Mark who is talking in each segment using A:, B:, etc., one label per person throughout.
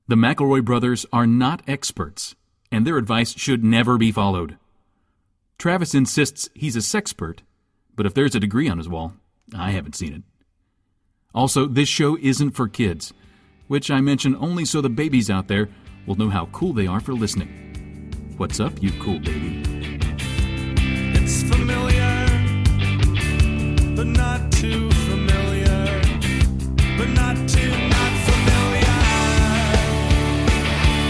A: The McElroy brothers are not experts, and their advice should never be followed. Travis insists he's a sexpert, but if there's a degree on his wall, I haven't seen it. Also, this show isn't for kids, which I mention only so the babies out there will know how cool they are for listening. What's up, you cool baby?
B: It's familiar, but not too familiar, but not too not familiar.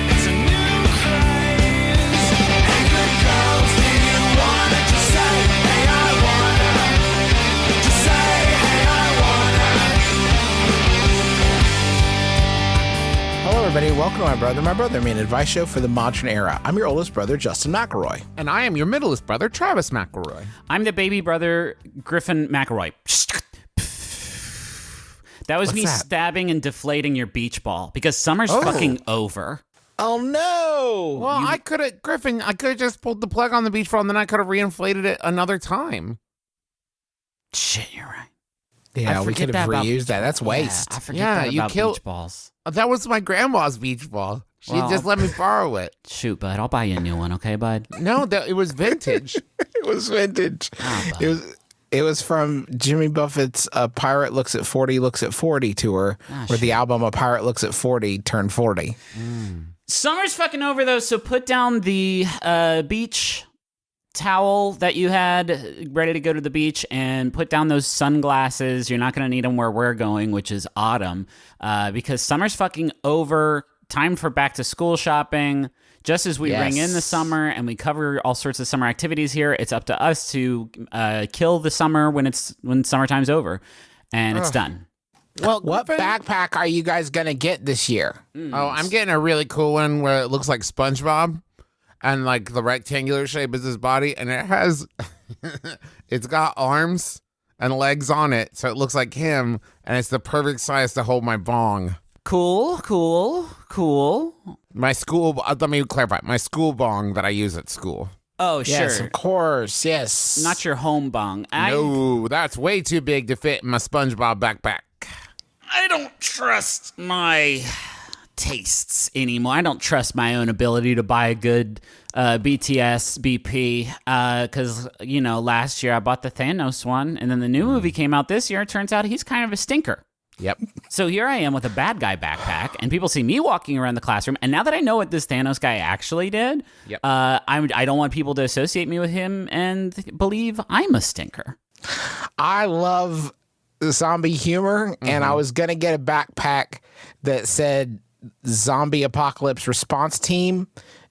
B: It's a new craze. Hey, good girls, do you wanna just say, hey, I wanna? Just say, hey, I wanna.
C: Hello, everybody. Welcome to My Brother, Me, an advice show for the modern era. I'm your oldest brother, Justin McElroy.
D: And I am your middleest brother, Travis McElroy.
E: I'm the baby brother, Griffin McElroy. That was me stabbing and deflating your beach ball because summer's fucking over.
C: Oh, no.
D: Well, I could have just pulled the plug on the beach ball and then I could have reinflated it another time.
E: Shit, you're right.
C: Yeah, we could have reused that. That's waste.
E: Yeah, I forget about beach balls.
D: That was my grandma's beach ball. She just let me borrow it.
E: Shoot, bud. I'll buy you a new one, okay, bud?
D: No, it was vintage.
C: It was vintage.
E: Oh,
C: It was from Jimmy Buffett's A Pirate Looks at 40 tour, where the album A Pirate Looks at 40 turned 40.
E: Summer's fucking over, though, so put down the beach towel that you had ready to go to the beach and put down those sunglasses. You're not going to need them where we're going, which is autumn, because summer's fucking over. Time for back to school shopping. Just as we ring in the summer and we cover all sorts of summer activities here, it's up to us to kill the summer when summertime's over, and it's done.
C: Well, what backpack are you guys going to get this year?
D: Oh, I'm getting a really cool one where it looks like SpongeBob. And like the rectangular shape is his body, and it has, it's got arms and legs on it, so it looks like him, and it's the perfect size to hold my bong.
E: Cool.
D: My school, let me clarify, my school bong that I use at school.
E: Oh, sure.
C: Yes, of course, yes.
E: Not your home bong.
D: No, that's way too big to fit in my SpongeBob backpack.
E: I don't trust my tastes anymore. I don't trust my own ability to buy a good BTS BP because, last year I bought the Thanos one, and then the new movie came out this year. It turns out he's kind of a stinker.
D: Yep.
E: So here I am with a bad guy backpack, and people see me walking around the classroom, and now that I know what this Thanos guy actually did, I don't want people to associate me with him and believe I'm a stinker.
C: I love zombie humor, and I was going to get a backpack that said Zombie Apocalypse Response Team,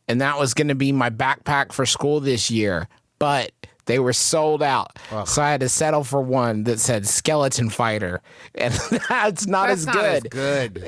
C: and that was going to be my backpack for school this year, but they were sold out. So I had to settle for one that said Skeleton Fighter, and that's not as good.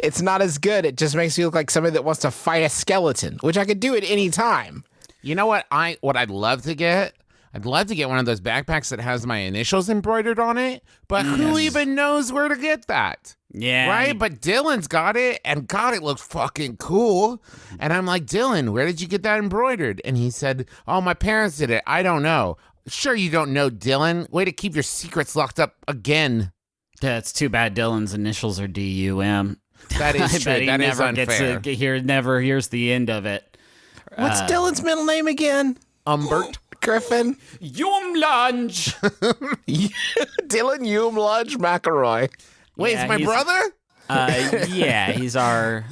C: It's not as good. It just makes me look like somebody that wants to fight a skeleton, which I could do at any time.
D: You know what I'd love to get? I'd love to get one of those backpacks that has my initials embroidered on it, but who even knows where to get that?
E: Yeah.
D: Right? But Dylan's got it, and God, it looks fucking cool. And I'm like, Dylan, where did you get that embroidered? And he said, oh, my parents did it. I don't know. Sure you don't know, Dylan. Way to keep your secrets locked up again.
E: That's too bad Dylan's initials are DUM.
D: That is true. That is unfair.
E: Never hears the end of it.
C: What's Dylan's middle name again?
D: Umbert.
C: Griffin.
E: Yumlunge.
C: Dylan Yumlunge McElroy.
D: Wait,
E: Yeah,
D: it's my brother?
E: Yeah, he's our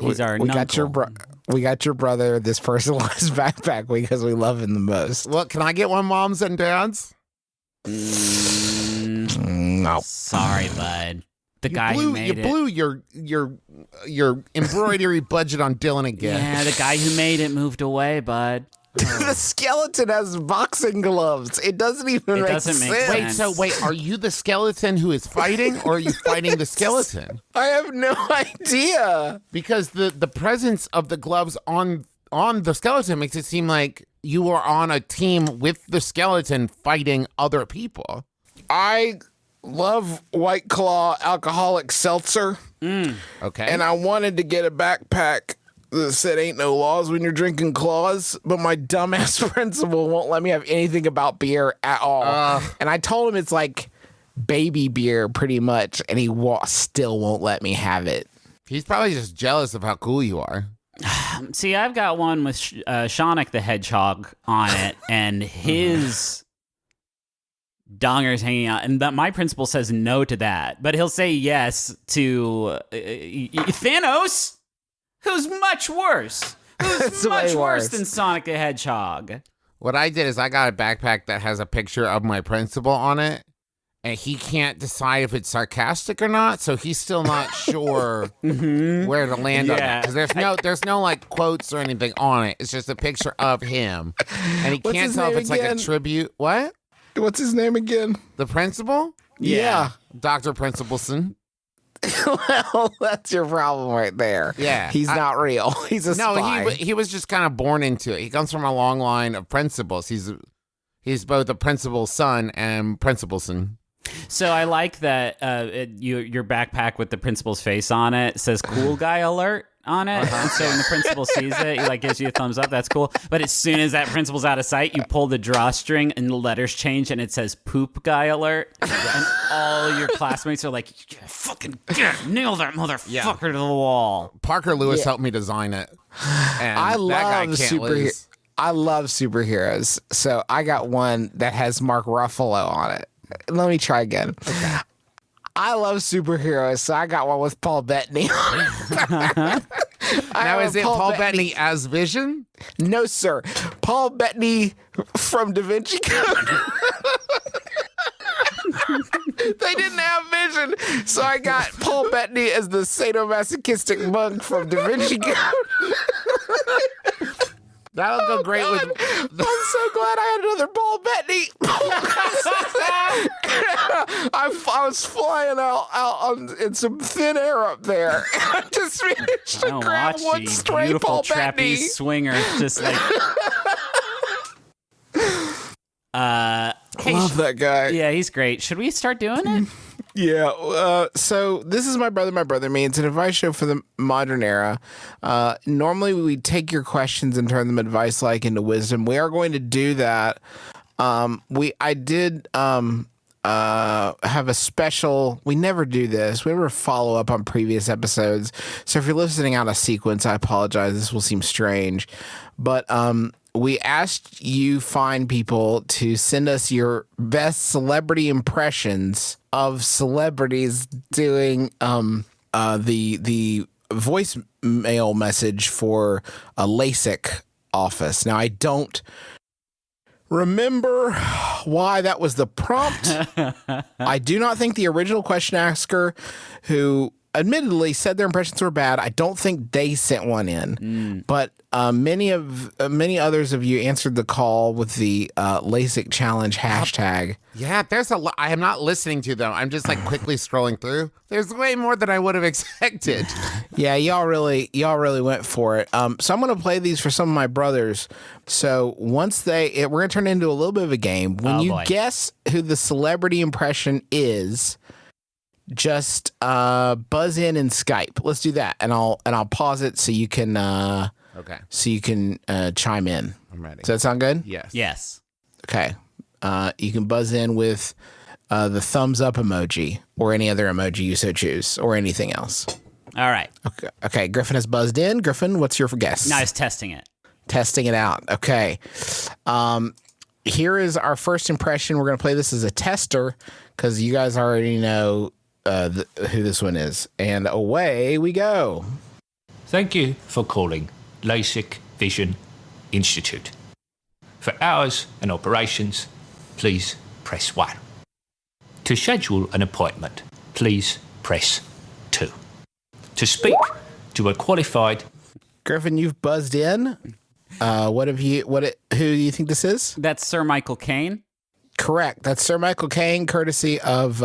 C: we got your we got your brother this personalized backpack because we love him the most.
D: Well, can I get one, moms and dads?
C: No.
E: Sorry, bud. The guy who made it.
D: You blew your embroidery budget on Dylan again.
E: Yeah, the guy who made it moved away, bud.
C: The skeleton has boxing gloves. It doesn't even make sense.
D: Wait, are you the skeleton who is fighting, or are you fighting the skeleton?
C: I have no idea.
D: Because the presence of the gloves on the skeleton makes it seem like you are on a team with the skeleton fighting other people.
C: I love White Claw alcoholic seltzer.
D: Okay.
C: And I wanted to get a backpack that said ain't no laws when you're drinking claws, but my dumbass principal won't let me have anything about beer at all. And I told him it's like baby beer pretty much, and he still won't let me have it.
D: He's probably just jealous of how cool you are.
E: See, I've got one with Sonic the Hedgehog on it, and his donger's hanging out, and that my principal says no to that, but he'll say yes to Thanos, who's much worse. Who's much
C: way
E: worse
C: worse.
E: than Sonic the Hedgehog.
D: What I did is I got a backpack that has a picture of my principal on it, and he can't decide if it's sarcastic or not, so he's still not sure where to land on it. Because there's no like quotes or anything on it. It's just a picture of him, and he
C: What's
D: can't
C: his
D: tell if
C: name
D: it's like
C: again?
D: a tribute. What?
C: What's his name again?
D: The principal?
C: Yeah.
D: Dr. Principalson.
C: Well, that's your problem right there.
D: Yeah.
C: He's not real. He's a spy.
D: No, he was just kind of born into it. He comes from a long line of principals. He's both a principal's son and Principalson.
E: So I like that your backpack with the principal's face on it says "cool guy alert" on it, and so when the principal sees it, he like gives you a thumbs up. That's cool. But as soon as that principal's out of sight, you pull the drawstring and the letters change, and it says "poop guy alert," and all your classmates are like, "Yeah, fucking nail that motherfucker to the wall."
D: Parker Lewis helped me design it. And
C: I
D: that guy
C: love
D: can't lose.
C: I love superheroes. So I got one that has Mark Ruffalo on it. Let me try again. Okay. I love superheroes, so I got one with Paul Bettany on it.
D: Now, is it Paul Bettany as Vision?
C: No, sir. Paul Bettany from Da Vinci Code. They didn't have vision, so I got Paul Bettany as the sadomasochistic monk from Da Vinci Code.
D: That'll go great with.
C: I'm so glad I had another Paul Bettany. I was flying out in some thin air up there. I just managed to
E: I
C: grab
E: watch
C: one
E: you,
C: stray
E: beautiful
C: Paul
E: trapeze
C: Bettany.
E: swinger, just like. Hey,
C: Love that guy.
E: yeah, he's great. Should we start doing it?
C: Yeah. So this is My Brother, Me. It's an advice show for the modern era. Normally we take your questions and turn them advice-like into wisdom. We are going to do that. I did have a special. We never do this. We never follow up on previous episodes. So if you're listening out of sequence, I apologize. This will seem strange, but we asked you fine people to send us your best celebrity impressions of celebrities doing the voicemail message for a Lasik office. Now, I don't remember why that was the prompt. I do not think the original question asker, who admittedly said their impressions were bad, I don't think they sent one in. But many others of you answered the call with the LASIK challenge hashtag.
D: Yeah, there's a lot. I am not listening to them. I'm just like quickly scrolling through. There's way more than I would have expected.
C: Yeah, y'all really went for it. So I'm going to play these for some of my brothers. So once we're going to turn it into a little bit of a game. When you
E: boy.
C: guess who the celebrity impression is, just buzz in Skype. Let's do that, and I'll pause it so you can
D: Okay,
C: chime in.
D: I'm ready.
C: Does that sound good?
D: Yes.
E: Yes.
C: Okay. You can buzz in with the thumbs up emoji or any other emoji you so choose, or anything else.
E: All right.
C: Okay. Griffin has buzzed in. Griffin, what's your guess?
E: Now I was testing it.
C: Testing it out. Okay. Here is our first impression. We're going to play this as a tester because you guys already know who this one is. And away we go.
F: Thank you for calling Lasik Vision Institute. For hours and operations, please press 1. To schedule an appointment, please press 2. To speak to a qualified...
C: Griffin, you've buzzed in. Who do you think this is?
E: That's Sir Michael Caine.
C: Correct. That's Sir Michael Caine, courtesy of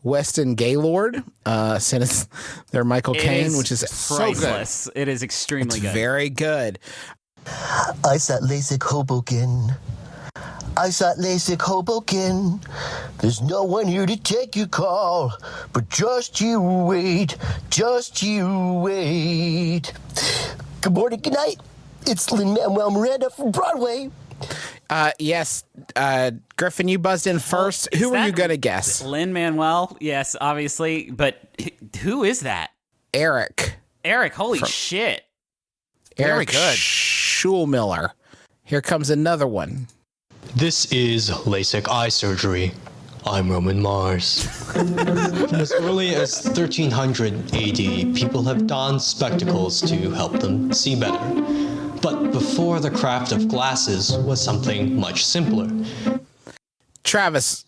C: Weston Gaylord. Sent us their Michael Caine, which is so good.
E: priceless. It is extremely good.
C: Very good.
G: Ice at Lasik Hoboken. Ice at Lasik Hoboken. There's no one here to take your call, but just you wait. Just you wait. Good morning, good night. It's Lin-Manuel Miranda from Broadway.
C: Yes, Griffin, you buzzed in first.
E: Is
C: Who were
E: that
C: you going to guess?
E: Lin-Manuel, yes, obviously. But who is that?
C: Eric.
E: Eric, holy shit.
D: Very
C: Eric
D: good.
C: Schulmiller. Here comes another one.
H: This is LASIK eye surgery. I'm Roman Mars. From as early as 1300 AD, people have donned spectacles to help them see better. But before, the craft of glasses was something much simpler.
C: Travis.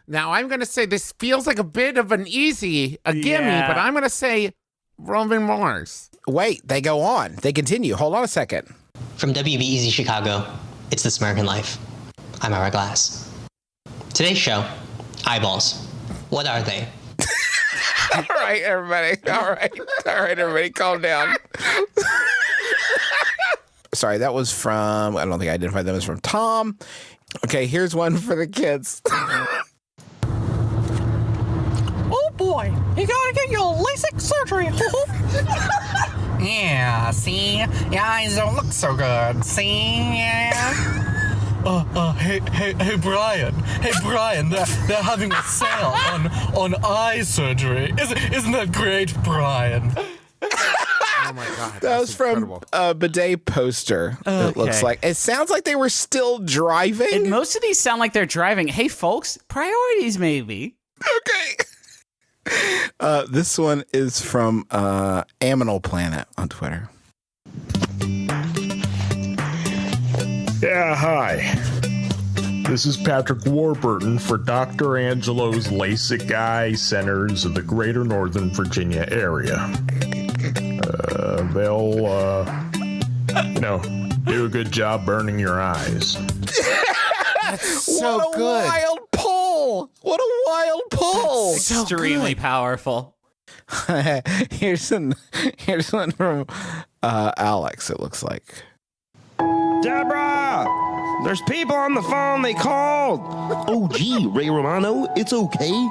D: Now, I'm going to say this feels like a bit of an gimme, but I'm going to say Roman Mars.
C: Wait, they go on. They continue. Hold on a second.
H: From WBEZ Chicago, it's This American Life. I'm Ira Glass. Today's show, eyeballs. What are they?
C: All right, everybody. All right, everybody. Calm down. Sorry, that was from, I don't think I identified them as from Tom. Okay, here's one for the kids.
I: Oh boy, you gotta get your LASIK surgery. Yeah, see? Your eyes don't look so good. See? Yeah.
J: Hey, Brian. Hey, Brian, they're having a sale on eye surgery. Isn't that great, Brian?
D: Oh my God.
C: That was from a bidet poster, it looks like. It sounds like they were still driving.
E: And most of these sound like they're driving. Hey, folks, priorities maybe.
C: Okay. This one is from Aminal Planet on Twitter.
J: Yeah, hi. This is Patrick Warburton for Dr. Angelo's LASIK Eye Centers of the Greater Northern Virginia area. They'll, do a good job burning your eyes.
D: So
C: what a
D: good.
C: wild pull! What a wild pull!
E: Extremely powerful.
C: Here's one from Alex, it looks like.
K: Deborah! There's people on the phone, they called! Oh, gee, Ray Romano, it's okay.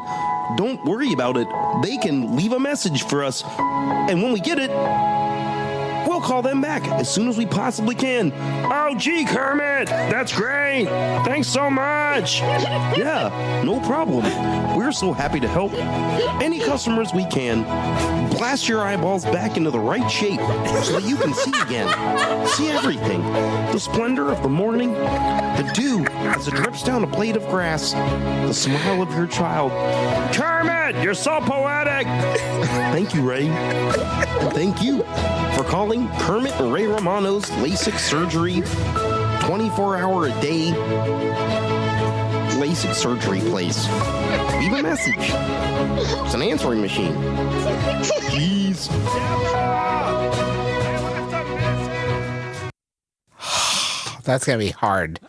K: Don't worry about it. They can leave a message for us. And when we get it, we'll call them back as soon as we possibly can. Oh, gee, Kermit, that's great. Thanks so much. Yeah, no problem. We're so happy to help any customers we can. Blast your eyeballs back into the right shape so that you can see again. See everything. The splendor of the morning, the dew as it drips down a blade of grass, the smile of your child. Kermit, you're so poetic. Thank you, Ray. And thank you for calling Kermit and Ray Romano's LASIK surgery, 24-hour-a-day LASIK surgery place. Leave a message. It's an answering machine. Please.
C: That's going to be hard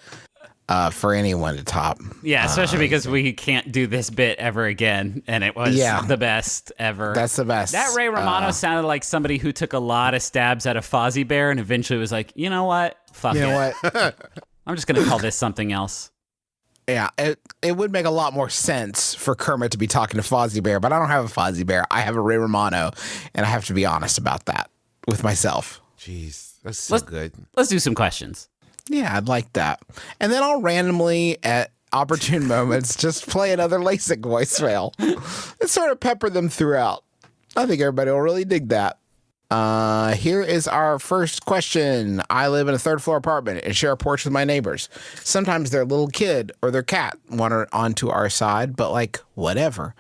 C: for anyone to top.
E: Yeah, especially because we can't do this bit ever again, and it was the best ever.
C: That's the best.
E: That Ray Romano sounded like somebody who took a lot of stabs at a Fozzie Bear and eventually was like, you know what? Fuck it.
C: You know what?
E: I'm just going to call this something else.
C: Yeah, it would make a lot more sense for Kermit to be talking to Fozzie Bear, but I don't have a Fozzie Bear. I have a Ray Romano, and I have to be honest about that with myself.
D: Jeez, that's so good.
E: Let's do some questions.
C: Yeah, I'd like that. And then I'll randomly, at opportune moments, just play another LASIK voicemail and sort of pepper them throughout. I think everybody will really dig that. Here is our first question. I live in a third-floor apartment and share a porch with my neighbors. Sometimes their little kid or their cat wander onto our side, but whatever.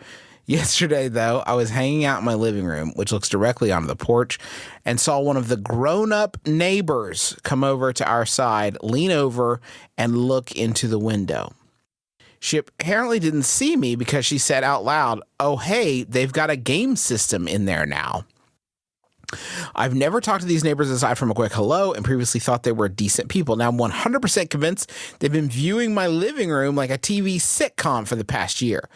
C: Yesterday, though, I was hanging out in my living room, which looks directly onto the porch, and saw one of the grown-up neighbors come over to our side, lean over, and look into the window. She apparently didn't see me because she said out loud, "Oh, hey, they've got a game system in there now." I've never talked to these neighbors aside from a quick hello and previously thought they were decent people. Now I'm 100% convinced they've been viewing my living room like a TV sitcom for the past year.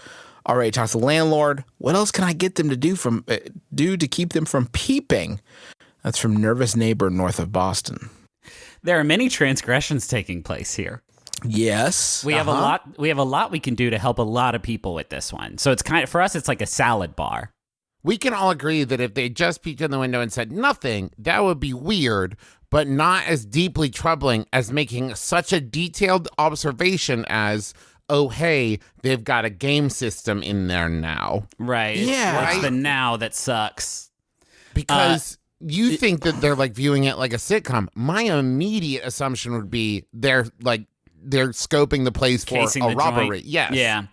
C: Already talked to the landlord. What else can I get them to do to keep them from peeping? That's from Nervous Neighbor north of Boston.
E: There are many transgressions taking place here.
C: Yes.
E: We have a lot we can do to help a lot of people with this one. So it's for us it's like a salad bar.
D: We can all agree that if they just peeked in the window and said nothing, that would be weird, but not as deeply troubling as making such a detailed observation as, oh, hey, they've got a game system in there now.
E: Right.
C: Yeah.
E: It's the now that sucks.
D: Because you think that they're like viewing it like a sitcom. My immediate assumption would be they're scoping the place for
E: Casing
D: a
E: the
D: robbery.
E: joint.
D: Yes.
E: Yeah.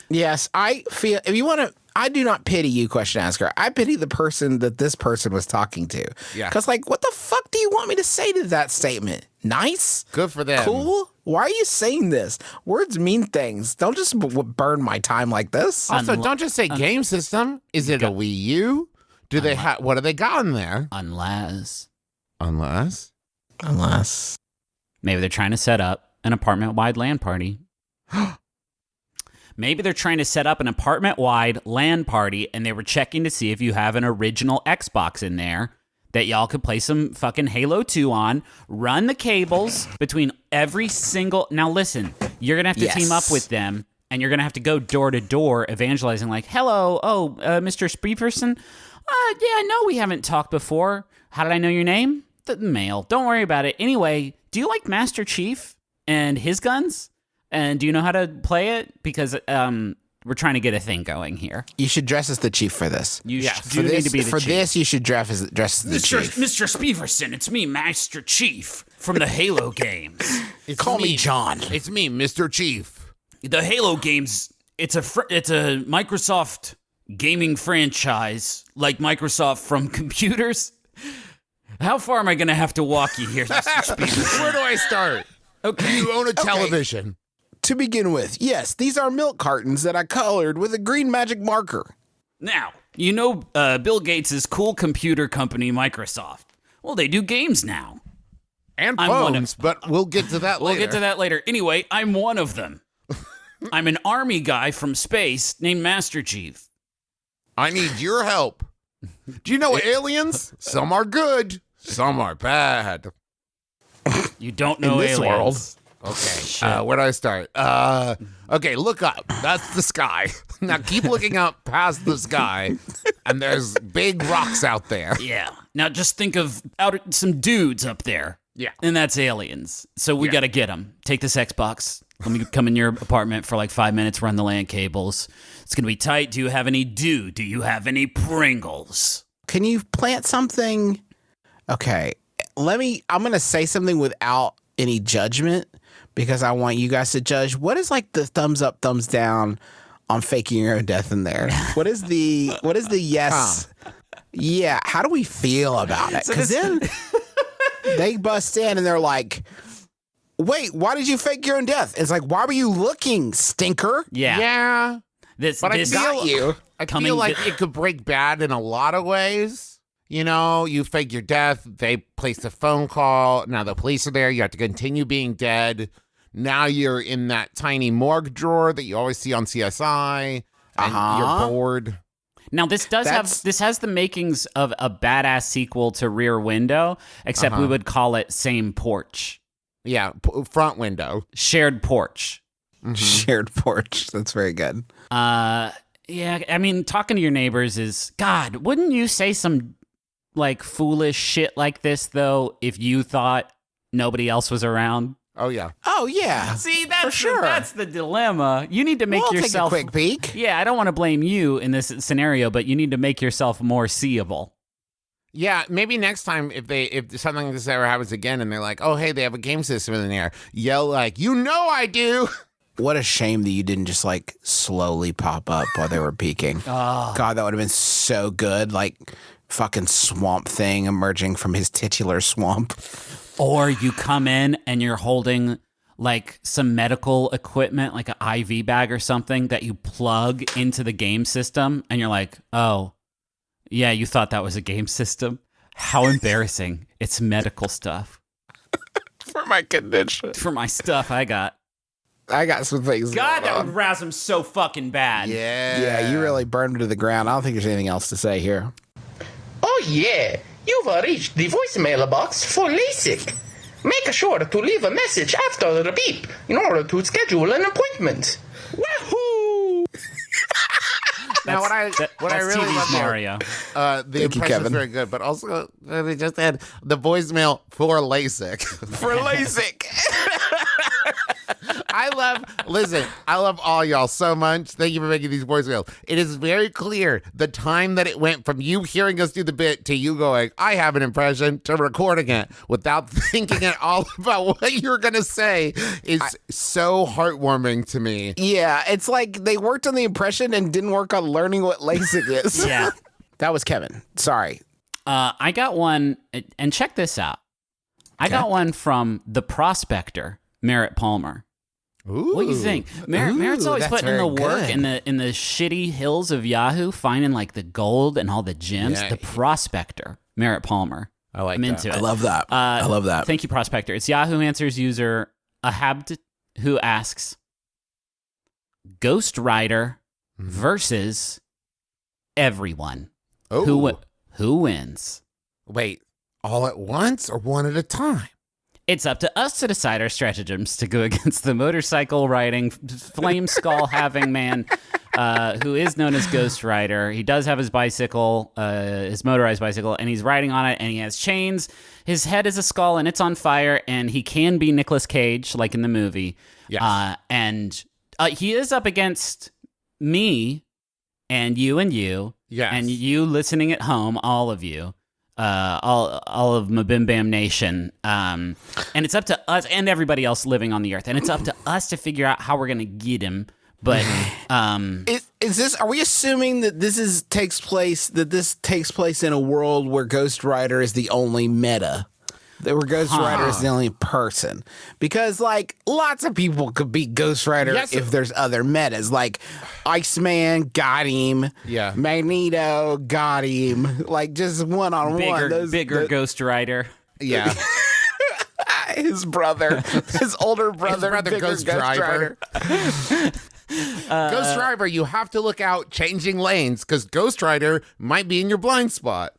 C: Yes, I feel if you want to, I do not pity you, question asker. I pity the person that this person was talking to.
D: Yeah.
C: Because, like, what the fuck do you want me to say to that statement? Nice?
D: Good for them.
C: Cool? Why are you saying this? Words mean things. Don't just burn my time like this.
D: Also, don't just say game system. Is it a Wii U? Do they have? What do they got in there?
E: Unless maybe they're trying to set up an apartment-wide LAN party. Maybe they're trying to set up an apartment-wide LAN party, and they were checking to see if you have an original Xbox in there that y'all could play some fucking Halo 2 on, run the cables between every single... Now listen, you're going to have to team up with them, and you're going to have to go door to door evangelizing like, hello, Mr. Speeverson? Yeah, no, we haven't talked before. How did I know your name? The mail. Don't worry about it. Anyway, do you like Master Chief and his guns? And do you know how to play it? Because we're trying to get a thing going here.
C: You should dress as the chief for this.
E: You
C: need to be the chief. This, you should dress as the chief.
E: Mr. Speeverson, it's me, Master Chief, from the Halo games.
C: Call me John.
D: It's me, Mr. Chief.
E: The Halo games, it's a Microsoft gaming franchise, like Microsoft from computers. How far am I going to have to walk you here, Mr. Speeverson?
D: Where do I start?
E: Okay.
D: You own a television.
C: To begin with, yes, these are milk cartons that I colored with a green magic marker.
E: Now, you know Bill Gates' cool computer company, Microsoft. Well, they do games now.
D: And phones, but we'll get to that later.
E: We'll get to that later. Anyway, I'm one of them. I'm an army guy from space named Master Chief.
D: I need your help. Do you know aliens? Some are good, some are bad.
E: You don't know
C: in this
E: aliens.
C: world.
D: Okay, where do I start? Okay, look up. That's the sky. Now keep looking up past the sky, and there's big rocks out there.
E: Yeah. Now just think of some dudes up there.
D: Yeah.
E: And that's aliens. So we got to get them. Take this Xbox. Let me come in your apartment for like 5 minutes, run the LAN cables. It's going to be tight. Do you have any dew? Do you have any Pringles?
C: Can you plant something? Okay. I'm going to say something without any judgment because I want you guys to judge. What is like the thumbs up, thumbs down on faking your own death in there? What is the yes? Yeah. How do we feel about it? Because then they bust in and they're like, wait, why did you fake your own death? It's like, why were you looking, stinker?
E: Yeah.
D: Yeah. But I feel like it could break bad in a lot of ways. You know, you fake your death. They place a phone call. Now the police are there. You have to continue being dead. Now you're in that tiny morgue drawer that you always see on CSI. And you're bored.
E: Now this has the makings of a badass sequel to Rear Window, except we would call it Same Porch.
D: Yeah, front window.
E: Shared porch.
C: Mm-hmm. Shared porch. That's very good.
E: Yeah, I mean, talking to your neighbors is, God, wouldn't you say some like foolish shit like this though if you thought nobody else was around?
D: Oh yeah.
C: Oh yeah.
E: See, that's the dilemma. You need to make yourself
C: take a quick peek.
E: Yeah, I don't want to blame you in this scenario, but you need to make yourself more seeable.
D: Yeah, maybe next time if something like this ever happens again and they're like, oh hey, they have a game system in there, yell like, you know I do.
C: What a shame that you didn't just like slowly pop up while they were peeking. Oh. God, that would have been so good. Like fucking Swamp Thing emerging from his titular swamp.
E: Or you come in and you're holding like some medical equipment, like an IV bag or something that you plug into the game system. And you're like, oh, yeah, you thought that was a game system? How embarrassing. It's medical stuff.
C: For my condition.
E: For my stuff I got
C: some things.
E: God, that would razz him so fucking bad.
D: Yeah.
C: Yeah, you really burned him to the ground. I don't think there's anything else to say here.
L: Oh yeah, you've reached the voicemail box for Lasik. Make sure to leave a message after the beep in order to schedule an appointment. Wahoo!
D: Now, what I really love
E: Mario.
D: The impression is very good, but also they just had the voicemail for LASIK.
C: For LASIK.
D: I love all y'all so much. Thank you for making these voicemails. It is very clear the time that it went from you hearing us do the bit to you going, I have an impression, to recording it without thinking at all about what you're going to say is so heartwarming to me.
C: Yeah, it's like they worked on the impression and didn't work on learning what LASIK is.
E: Yeah.
C: That was Kevin. Sorry.
E: I got one, and check this out. I got one from the prospector, Merritt Palmer.
D: Ooh.
E: What do you think? Merritt's always
C: that's
E: putting in
C: very
E: the work
C: good.
E: in the shitty hills of Yahoo, finding like the gold and all the gems.
D: Yeah.
E: The prospector, Merritt Palmer.
D: I like
E: I'm
D: that.
E: into it.
C: I love that. I love that.
E: Thank you, prospector. It's Yahoo Answers user Ahabd who asks, Ghost Rider versus everyone.
D: Oh.
E: Who wins?
D: Wait, all at once or one at a time?
E: It's up to us to decide our stratagems to go against the motorcycle riding, flame skull having man who is known as Ghost Rider. He does have his bicycle, his motorized bicycle, and he's riding on it, and he has chains. His head is a skull, and it's on fire, and he can be Nicolas Cage, like in the movie.
D: Yes.
E: And he is up against me and you.
D: Yes.
E: And you listening at home, all of you. All of MBMBaM Nation, and it's up to us and everybody else living on the earth, and it's up to us to figure out how we're gonna get him. But
C: Is this? Are we assuming that this takes place in a world where Ghost Rider is the only meta? That where Ghost Rider is the only person? Because like lots of people could be Ghost Rider if there's other metas. Like Iceman got him.
D: Yeah.
C: Magneto got him. Like just one on one.
E: bigger Ghost Rider.
D: Yeah.
C: His brother, his older brother, bigger
D: Ghost Driver. Ghost Driver, you have to look out changing lanes because Ghost Rider might be in your blind spot.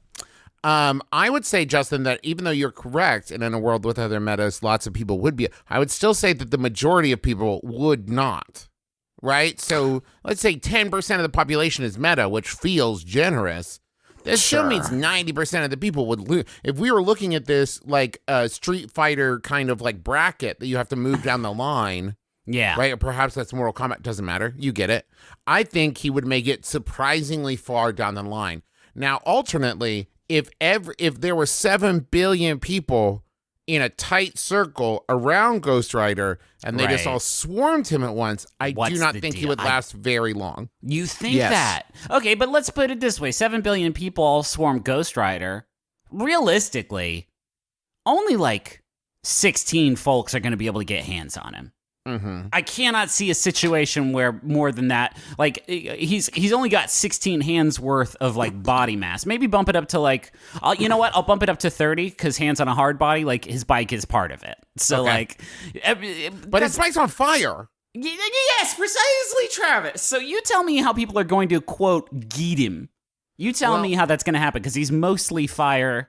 D: I would say, Justin, that even though you're correct, and in a world with other metas, lots of people would be, I would still say that the majority of people would not, right? So let's say 10% of the population is meta, which feels generous. That still means 90% of the people would lose. If we were looking at this like a Street Fighter kind of like bracket that you have to move down the line,
E: Yeah.
D: right? Or perhaps that's Mortal Kombat. Doesn't matter. You get it. I think he would make it surprisingly far down the line. Now, alternately, if there were 7 billion people in a tight circle around Ghost Rider and they just all swarmed him at once, I do not think he would last very long.
E: You think that? Okay, but let's put it this way. 7 billion people all swarm Ghost Rider. Realistically, only like 16 folks are going to be able to get hands on him.
D: Mm-hmm.
E: I cannot see a situation where more than that, like he's only got 16 hands worth of like body mass. Maybe bump it up to like, you know what? I'll bump it up to 30 because hands on a hard body, like his bike is part of it. So like,
D: but his bike's on fire.
E: Yes, precisely, Travis. So you tell me how people are going to quote get him. You tell me how that's going to happen because he's mostly fire.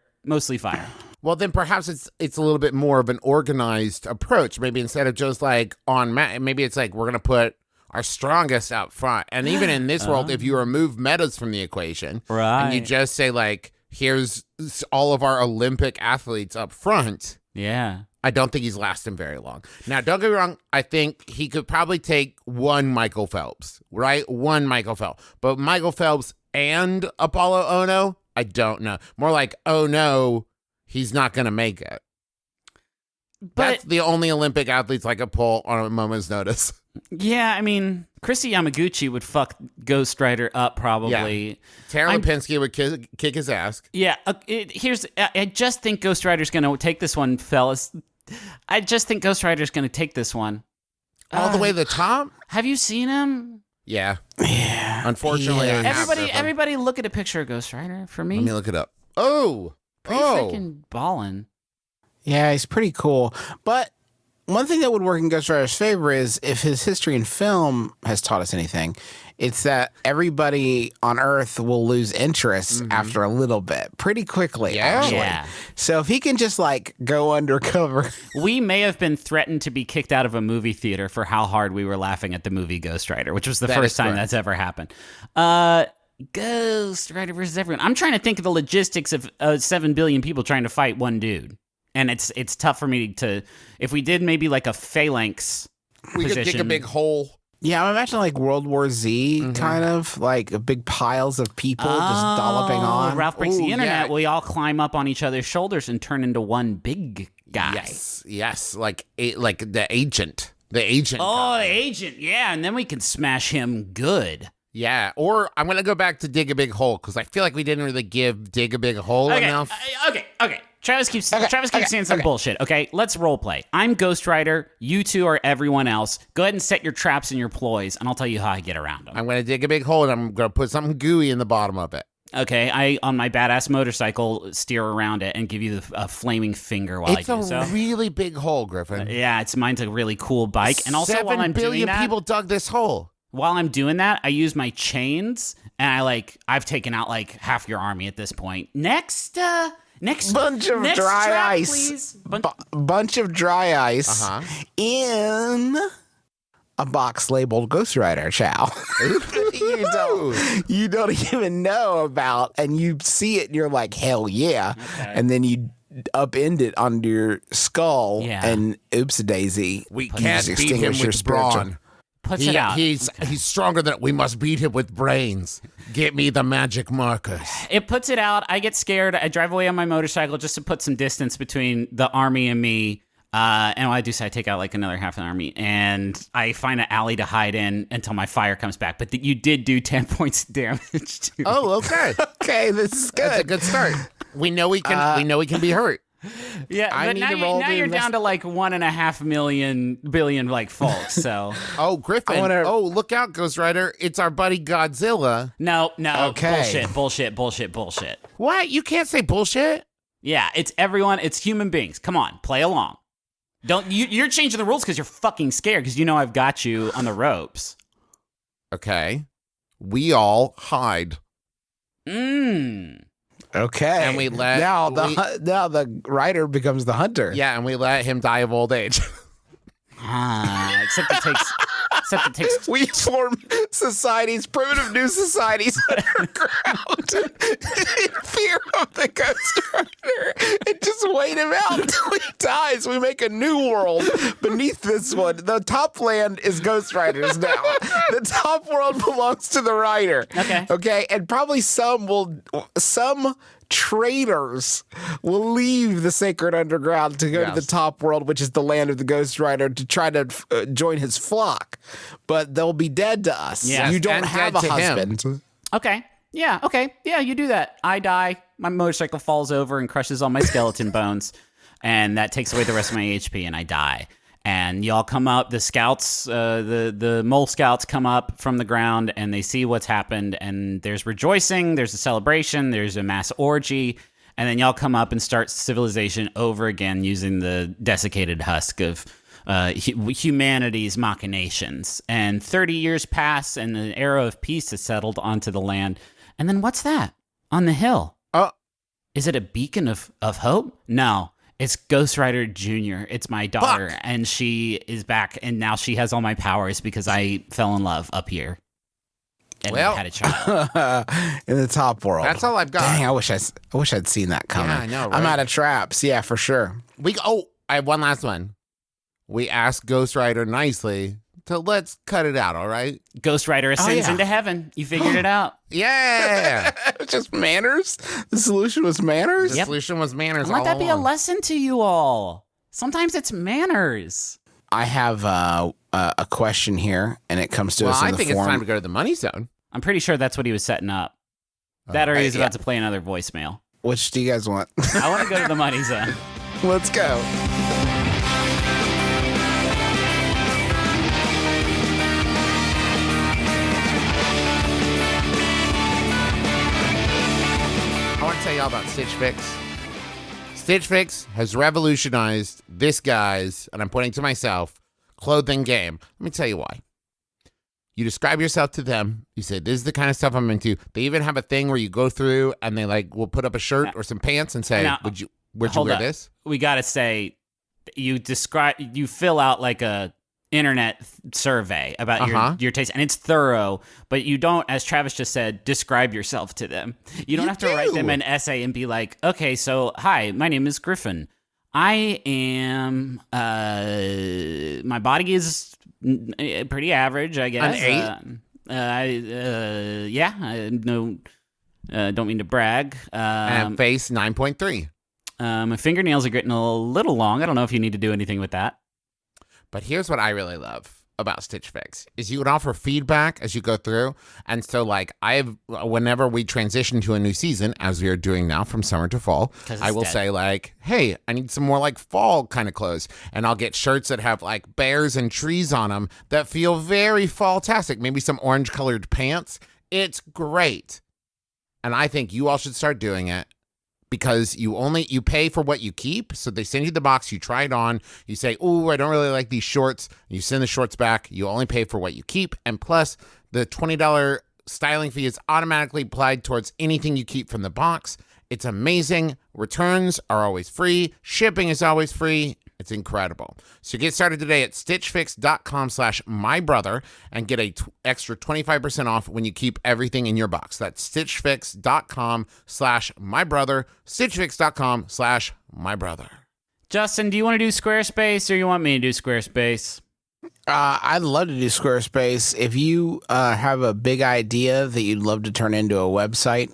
D: Well, then perhaps it's a little bit more of an organized approach. Maybe instead of just like maybe it's like we're going to put our strongest out front. And even in this world, if you remove metas from the equation, and you just say like, here's all of our Olympic athletes up front.
E: Yeah.
D: I don't think he's lasting very long. Now, don't get me wrong. I think he could probably take one Michael Phelps, right? One Michael Phelps. But Michael Phelps and Apollo Ono, I don't know. More like, oh no, he's not going to make it.
E: But
D: that's the only Olympic athletes I could pull on a moment's notice.
E: Yeah, I mean, Chrissy Yamaguchi would fuck Ghost Rider up probably.
D: Yeah. Tara Lipinski would kick his ass.
E: Yeah, I just think Ghost Rider's going to take this one, fellas. I just think Ghost Rider's going to take this one.
D: All the way to the top?
E: Have you seen him?
D: Yeah. Unfortunately, I have.
E: Everybody look at a picture of Ghost Rider for me.
D: Let me look it up. Oh.
E: Pretty freaking ballin'.
C: Yeah, he's pretty cool. But one thing that would work in Ghost Rider's favor is if his history in film has taught us anything, it's that everybody on Earth will lose interest after a little bit, pretty quickly, actually.
E: Yeah.
C: So if he can just like go undercover.
E: We may have been threatened to be kicked out of a movie theater for how hard we were laughing at the movie Ghost Rider, which was the first time that's ever happened. Ghost Rider versus everyone. I'm trying to think of the logistics of 7 billion people trying to fight one dude. And it's tough for me to, if we did maybe like a phalanx
D: We could dig a
E: position.
D: big hole.
C: Yeah, I'm imagining like World War Z, kind of like big piles of people just dolloping on.
E: Ralph breaks the
D: Ooh,
E: internet.
D: yeah.
E: We all climb up on each other's shoulders and turn into one big guy.
D: Yes, like the agent. The agent.
E: Oh,
D: guy.
E: the agent. Yeah, and then we can smash him good.
D: Yeah, or I'm gonna go back to dig a big hole because I feel like we didn't really give dig a big hole enough.
E: Okay. Travis keeps saying some bullshit. Okay, let's role play. I'm Ghost Rider. You two are everyone else. Go ahead and set your traps and your ploys, and I'll tell you how I get around them.
D: I'm gonna dig a big hole and I'm gonna put something gooey in the bottom of it.
E: Okay, I on my badass motorcycle steer around it and give you a flaming finger while
D: It's
E: I do
D: a
E: so.
D: really big hole, Griffin.
E: Yeah, mine's a really cool bike, and also while
D: 7
E: I'm doing
D: billion
E: that,
D: people dug this hole.
E: while I'm doing that, I use my chains, and I've taken out like half your army at this point. Next
C: Bunch of
E: next
C: dry
E: trap,
C: ice.
E: please.
C: Bunch of dry ice in a box labeled Ghost Rider, Chow. you don't even know about, and you see it and you're like, hell yeah.
E: Okay.
C: And then you upend it onto your skull and oops a daisy.
D: We
C: You
D: can't
C: just
D: beat him
C: extinguish your
D: with
C: spiritual-
D: brawn.
E: Puts it out.
D: He's stronger than we must beat him with brains. Get me the magic markers.
E: It puts it out. I get scared. I drive away on my motorcycle just to put some distance between the army and me. And what I do is I take out like another half an army, and I find an alley to hide in until my fire comes back. But you did do 10 points of damage to me.
D: Oh, okay.
C: Okay, this is good.
D: That's a good start. We know we can. We know we can be hurt.
E: Yeah,
C: I
E: but
C: need
E: now,
C: to roll
E: now
C: the
E: you're down to like 1.5 billion like folks. So
D: Oh, Griffin.
C: I wanna-
D: Oh, look out, Ghost Rider. It's our buddy Godzilla.
E: no,
C: Okay.
E: bullshit.
D: What? You can't say bullshit?
E: Yeah, it's everyone. It's human beings. Come on, play along. You're changing the rules because you're fucking scared because you know I've got you on the ropes.
D: Okay. We all hide.
C: Okay.
D: And we let-
C: now the rider becomes the hunter.
D: Yeah, and we let him die of old age.
E: Except it takes.
C: We form societies, primitive new societies underground in fear of the Ghost Rider and just wait him out until he dies. We make a new world beneath this one. The top land is Ghost Riders now. The top world belongs to the Rider. Okay. And probably some traders will leave the sacred underground to go to the top world, which is the land of the Ghost Rider, to try to join his flock. But they'll be dead to us.
E: Yes,
C: You don't
D: and
C: have a
D: dead to him.
C: husband.
E: Okay. Yeah. Okay. Yeah. You do that. I die. My motorcycle falls over and crushes all my skeleton bones, and that takes away the rest of my HP, and I die. And y'all come up. The scouts, the mole scouts, come up from the ground, and they see what's happened. And there's rejoicing. There's a celebration. There's a mass orgy. And then y'all come up and start civilization over again using the desiccated husk of humanity's machinations. And 30 years pass, and an era of peace is settled onto the land. And then what's that on the hill? Is it a beacon of hope? No, it's Ghost Rider Jr. It's my daughter, and she is back, and now she has all my powers because I fell in love up here. And I had a child.
C: In the top world.
D: That's all I've got.
C: Dang, I wish I'd seen that coming.
D: Yeah, I know,
C: I'm
D: right?
C: out of traps. Yeah, for sure.
D: I have one last one. We asked Ghost Rider nicely to let's cut it out, all right?
E: Ghost Rider ascends into heaven. You figured it out.
D: Yeah.
C: It's just manners. The solution was manners.
D: The solution was manners.
E: Let
D: all
E: that be a
D: along.
E: lesson to you all. Sometimes it's manners.
C: I have a question here, and it comes to
D: Well,
C: us in
D: I
C: the
D: think
C: form.
D: it's time to go to the money zone.
E: I'm pretty sure that's what he was setting up. That or he's about to play another voicemail.
C: Which do you guys want?
E: I want to go to the money zone.
C: Let's go.
D: I want to tell y'all about Stitch Fix. Stitch Fix has revolutionized this guy's, and I'm pointing to myself, clothing game. Let me tell you why. You describe yourself to them. You say, this is the kind of stuff I'm into. They even have a thing where you go through and they will put up a shirt or some pants and say,
E: Now,
D: would you wear
E: hold up.
D: this?
E: We got to say, you fill out like a internet survey about your taste, and it's thorough, but you don't, as Travis just said, describe yourself to them. You don't have to write them an essay and be like, okay, so hi, my name is Griffin. I am, my body is Pretty average, I guess.
D: An 8?
E: Yeah. Don't mean to brag.
D: And face 9.3.
E: My fingernails are getting a little long. I don't know if you need to do anything with that.
D: But here's what I really love about Stitch Fix is you can offer feedback as you go through. And so like whenever we transition to a new season, as we are doing now from summer to fall, I will say like, hey, I need some more like fall kind of clothes. And I'll get shirts that have like bears and trees on them that feel very fall-tastic. Maybe some orange colored pants. It's great. And I think you all should start doing it. Because you pay for what you keep. So they send you the box, you try it on, you say, "Ooh, I don't really like these shorts." You send the shorts back. You only pay for what you keep. And plus, the $20 styling fee is automatically applied towards anything you keep from the box. It's amazing. Returns are always free. Shipping is always free. It's incredible. So get started today at stitchfix.com/mybrother and get a extra 25% off when you keep everything in your box. That's stitchfix.com/mybrother, stitchfix.com/mybrother.
E: Justin, do you want to do Squarespace or you want me to do Squarespace?
C: I'd love to do Squarespace. If you have a big idea that you'd love to turn into a website,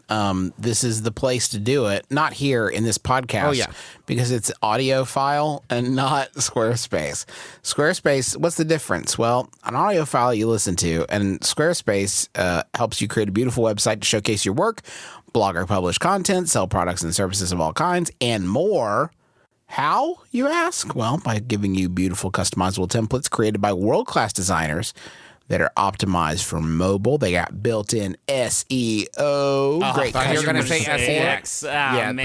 C: this is the place to do it. Not here in this podcast.
D: Oh, yeah.
C: Because it's audio file and not Squarespace. Squarespace, what's the difference? Well, an audio file you listen to, and Squarespace helps you create a beautiful website to showcase your work, blog or publish content, sell products and services of all kinds, and more. How, you ask? Well, by giving you beautiful customizable templates created by world-class designers that are optimized for mobile. They got built-in SEO.
D: Great. I thought you were going to say SEX.
E: Man.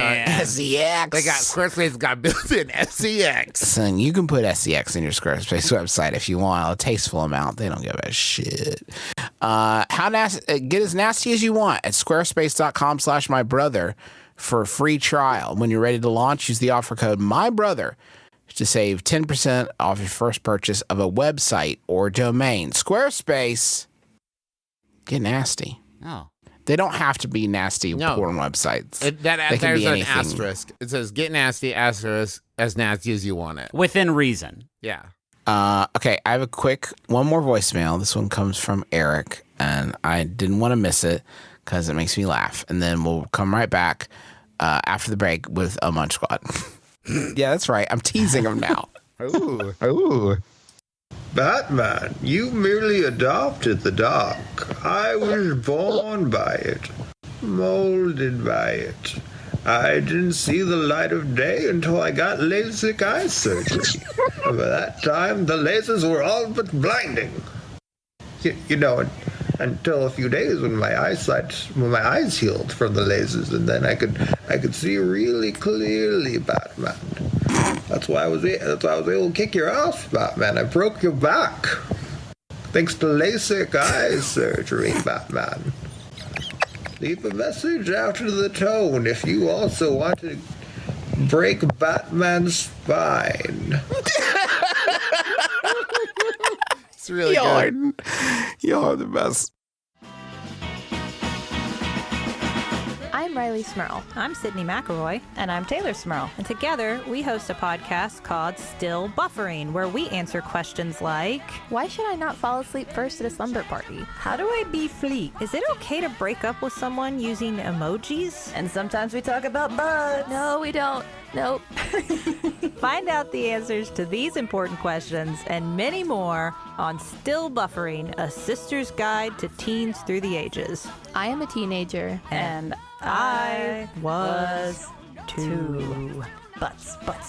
C: SEX.
D: Squarespace got built-in SEX.
C: And you can put SEX in your Squarespace website if you want, a tasteful amount. They don't give a shit. Get as nasty as you want at squarespace.com/mybrother. for a free trial. When you're ready to launch, use the offer code MYBROTHER to save 10% off your first purchase of a website or domain. Squarespace, get nasty.
E: Oh.
C: They don't have to be nasty porn websites.
D: There's an asterisk. It says, get nasty, asterisk, as nasty as you want it.
E: Within reason.
D: Yeah.
C: Okay, I have one more voicemail. This one comes from Eric, and I didn't want to miss it because it makes me laugh. And then we'll come right back after the break with a Munch Squad. Yeah, that's right. I'm teasing him now.
M: Ooh. Batman, you merely adopted the dark. I was born by it, molded by it. I didn't see the light of day until I got LASIK eye surgery. By that time, the lasers were all but blinding. You know, until a few days when my eyes healed from the lasers, and then I could see really clearly, Batman. That's why I was able to kick your ass, Batman. I broke your back. Thanks to LASIK eye surgery, Batman. Leave a message after the tone if you also want to break Batman's spine.
D: It's really good.
C: Y'all are the best.
N: I'm Riley Smurl.
O: I'm Sydney McElroy.
N: And I'm Taylor Smurl.
O: And together, we host a podcast called Still Buffering, where we answer questions like,
N: why should I not fall asleep first at a slumber party?
O: How do I be fleet? Is it okay to break up with someone using emojis?
N: And sometimes we talk about bugs. No, we don't. Nope.
O: Find out the answers to these important questions and many more on Still Buffering, a sister's guide to teens through the ages.
N: I am a teenager.
O: And I was too. Butts.
N: No.
B: But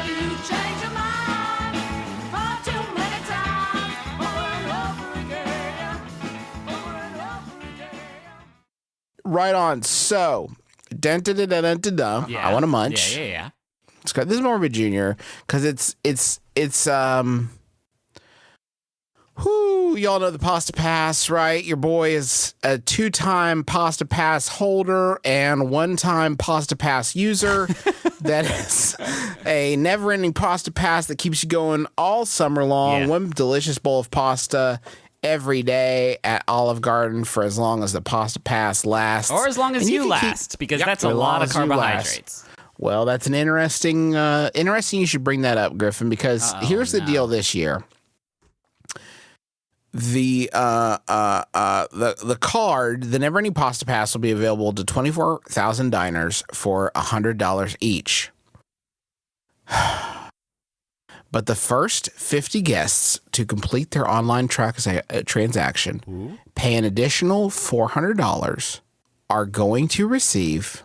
B: you change your mind far too many times, over and over again.
C: Right on. So, I want to munch.
E: Yeah.
C: This is more of a junior because it's y'all know the Pasta Pass, right? Your boy is a 2-time Pasta Pass holder and 1-time Pasta Pass user. That is a never-ending Pasta Pass that keeps you going all summer long. Yeah. One delicious bowl of pasta every day at Olive Garden for as long as the Pasta Pass lasts.
E: Or as long as you last, because that's a lot of carbohydrates.
C: Well, that's an interesting. You should bring that up, Griffin, because here's the deal this year. The card, the Never Ending Pasta Pass, will be available to 24,000 diners for $100 each. But the first 50 guests to complete their online transaction, pay an additional $400, are going to receive.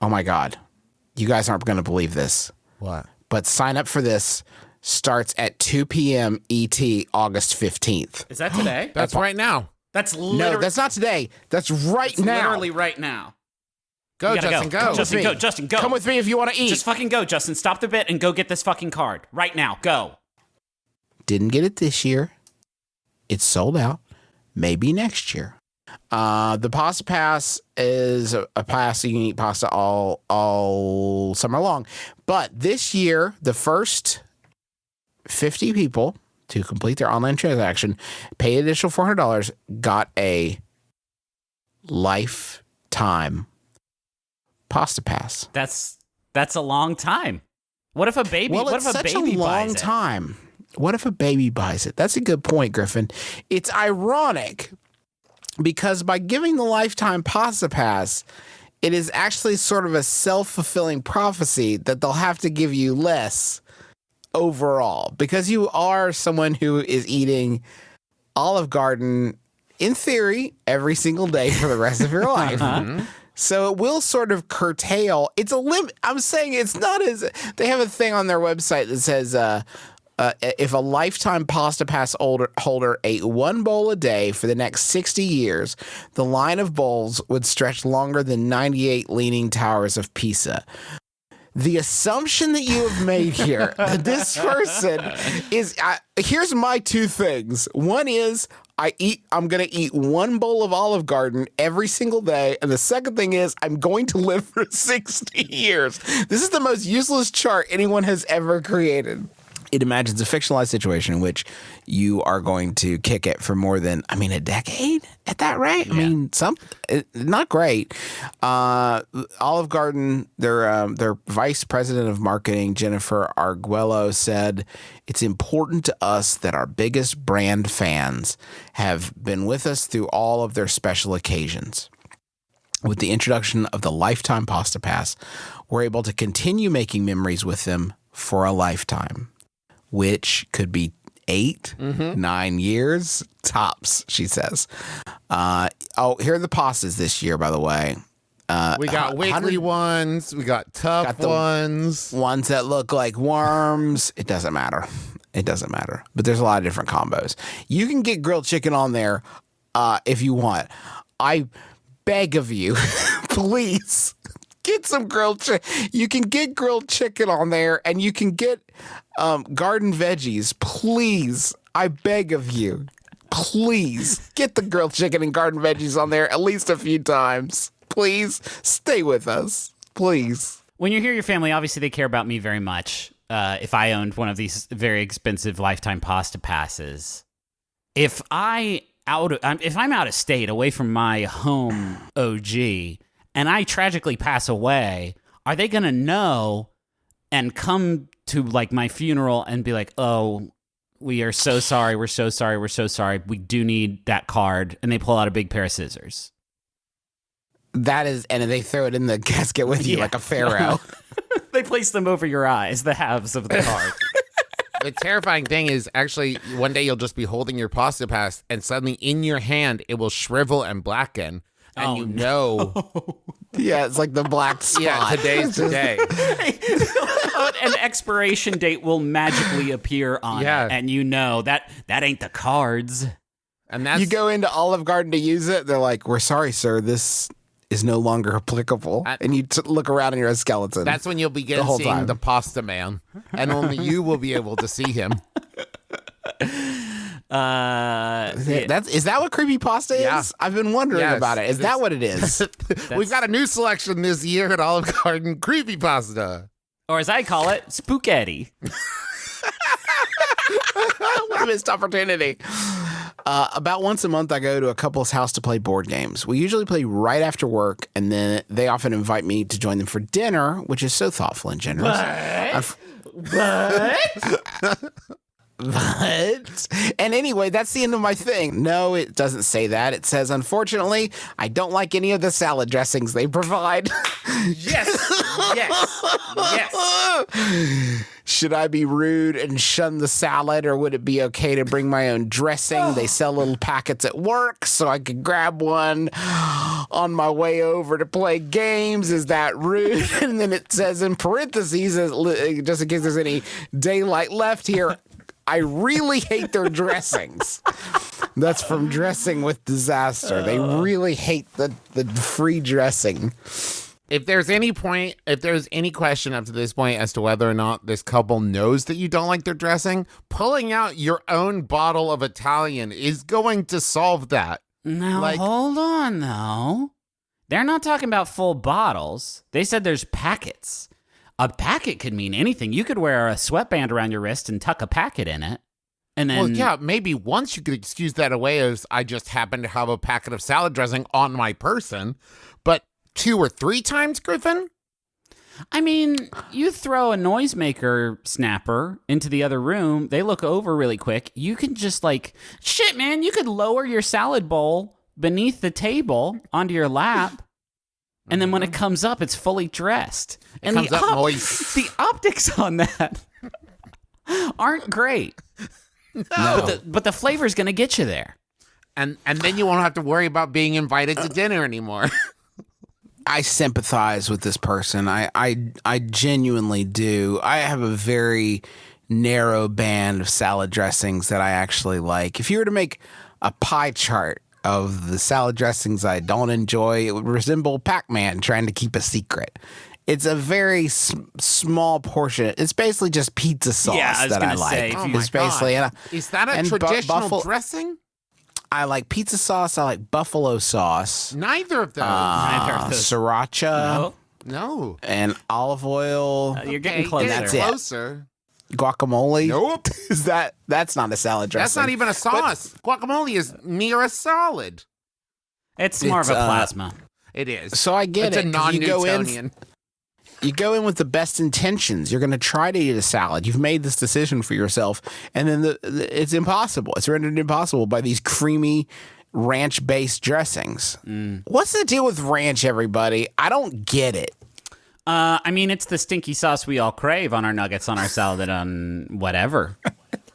C: Oh my God, you guys aren't going to believe this.
D: What?
C: But sign up for this. Starts at 2 p.m. ET, August 15th.
E: Is that today?
D: That's right now.
E: That's literally.
C: No, that's not today. That's right now.
E: Literally right now.
D: Go, Justin, go.
E: Justin, go.
C: Come with me if you want to eat.
E: Just fucking go, Justin. Stop the bit and go get this fucking card. Right now. Go.
C: Didn't get it this year. It's sold out. Maybe next year. The Pasta Pass is a pass so you can eat pasta all summer long. But this year, the first 50 people to complete their online transaction, pay an additional $400, got a lifetime Pasta Pass.
E: That's a long time. What if a baby?
C: Well,
E: what
C: it's
E: if a
C: such
E: baby
C: a long
E: buys it?
C: time. What if a baby buys it? That's a good point, Griffin. It's ironic because by giving the lifetime Pasta Pass, it is actually sort of a self-fulfilling prophecy that they'll have to give you less overall because you are someone who is eating Olive Garden, in theory, every single day for the rest of your life. So it will sort of curtail. It's a limit. I'm saying it's not as they have a thing on their website that says if a lifetime Pasta Pass holder ate one bowl a day for the next 60 years, the line of bowls would stretch longer than 98 Leaning Towers of Pisa. The assumption that you have made here, that this person is, here's my two things. One is I'm going to eat one bowl of Olive Garden every single day. And the second thing is I'm going to live for 60 years. This is the most useless chart anyone has ever created. It imagines a fictionalized situation in which you are going to kick it for more than, a decade at that rate. Yeah. Not great. Olive Garden, their vice president of marketing, Jennifer Arguello, said, "It's important to us that our biggest brand fans have been with us through all of their special occasions. With the introduction of the Lifetime Pasta Pass, we're able to continue making memories with them for a lifetime." Which could be 8, 9 years tops, she says. Here are the pastas this year, by the way.
D: We got wiggly ones. We got tough ones.
C: Ones that look like worms. It doesn't matter. But there's a lot of different combos. You can get grilled chicken on there if you want. I beg of you, please. Get some grilled chicken. You can get grilled chicken on there, and you can get garden veggies. Please, I beg of you, please get the grilled chicken and garden veggies on there at least a few times. Please stay with us, please.
E: When you're here, your family, obviously they care about me very much. If I owned one of these very expensive lifetime pasta passes, if I'm out of state, away from my home OG, and I tragically pass away, are they going to know and come to like my funeral and be like, "Oh, we are so sorry. We're so sorry. We're so sorry. We do need that card." And they pull out a big pair of scissors.
C: That is, and they throw it in the casket with you like a pharaoh.
E: They place them over your eyes, the halves of the card.
D: The terrifying thing is actually one day you'll just be holding your Pasta Pass and suddenly in your hand it will shrivel and blacken. And
C: Yeah, it's like the black spot.
D: Yeah, today's the day.
E: An expiration date will magically appear on it, and that ain't the cards.
D: And that's
C: you go into Olive Garden to use it, they're like, "We're sorry, sir, this is no longer applicable." And you look around and you're a skeleton.
D: That's when you'll begin seeing the Pasta Man, and only you will be able to see him.
C: Is that what creepypasta is?
D: Yeah.
C: I've been wondering about it. Is that what it is?
D: We've got a new selection this year at Olive Garden, creepypasta.
E: Or as I call it, Spooketti.
C: What a missed opportunity. About once a month, I go to a couple's house to play board games. We usually play right after work, and then they often invite me to join them for dinner, which is so thoughtful and generous. But, and anyway, that's the end of my thing. No, it doesn't say that. It says, unfortunately, I don't like any of the salad dressings they provide.
E: Yes.
C: Should I be rude and shun the salad, or would it be okay to bring my own dressing? They sell little packets at work, so I could grab one on my way over to play games. Is that rude? And then it says in parentheses, just in case there's any daylight left here, I really hate their dressings. That's from Dressing with Disaster. They really hate the free dressing.
D: If there's any question up to this point as to whether or not this couple knows that you don't like their dressing, pulling out your own bottle of Italian is going to solve that.
E: Now, hold on, though. They're not talking about full bottles. They said there's packets. A packet could mean anything. You could wear a sweatband around your wrist and tuck a packet in it. And then,
D: well, yeah, maybe once you could excuse that away as I just happen to have a packet of salad dressing on my person. But 2 or 3 times, Griffin?
E: I mean, you throw a noisemaker snapper into the other room, they look over really quick. You can just shit, man, you could lower your salad bowl beneath the table onto your lap. And then when it comes up, it's fully dressed. And the optics on that aren't great.
D: No.
E: But the flavor's going to get you there.
D: And then you won't have to worry about being invited to dinner anymore.
C: I sympathize with this person. I genuinely do. I have a very narrow band of salad dressings that I actually like. If you were to make a pie chart of the salad dressings I don't enjoy, it would resemble Pac-Man trying to keep a secret. It's a very small portion. It's basically just pizza sauce that I like. It's basically,
D: is that a traditional dressing?
C: I like pizza sauce. I like buffalo sauce.
D: Neither of those.
C: Sriracha.
D: No.
C: And olive oil.
E: You're getting closer.
C: That's
D: closer.
C: Guacamole.
D: Nope.
C: That's not a salad dressing.
D: That's not even a sauce. Guacamole is near a salad.
E: It's more of a plasma.
D: It is.
C: So I get
D: it's
C: it.
D: It's a non-Newtonian.
C: You go in with the best intentions. You're going to try to eat a salad. You've made this decision for yourself. And then it's impossible. It's rendered impossible by these creamy ranch-based dressings. What's the deal with ranch, everybody? I don't get it.
E: I mean, it's the stinky sauce we all crave on our nuggets, on our salad, on whatever.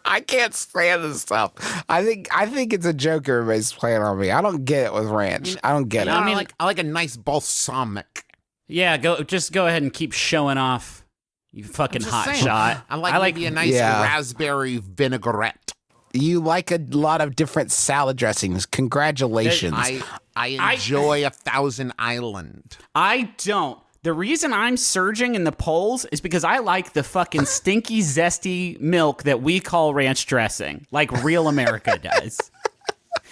C: I can't stand this stuff. I think it's a joke everybody's playing on me. I don't get it with ranch. I don't get it.
D: I mean, I like a nice balsamic.
E: Yeah, go ahead and keep showing off, you fucking hot shot.
D: I like maybe a nice raspberry vinaigrette.
C: You like a lot of different salad dressings. Congratulations.
D: I enjoy a Thousand Island.
E: I don't. The reason I'm surging in the polls is because I like the fucking stinky, zesty milk that we call ranch dressing, like real America does.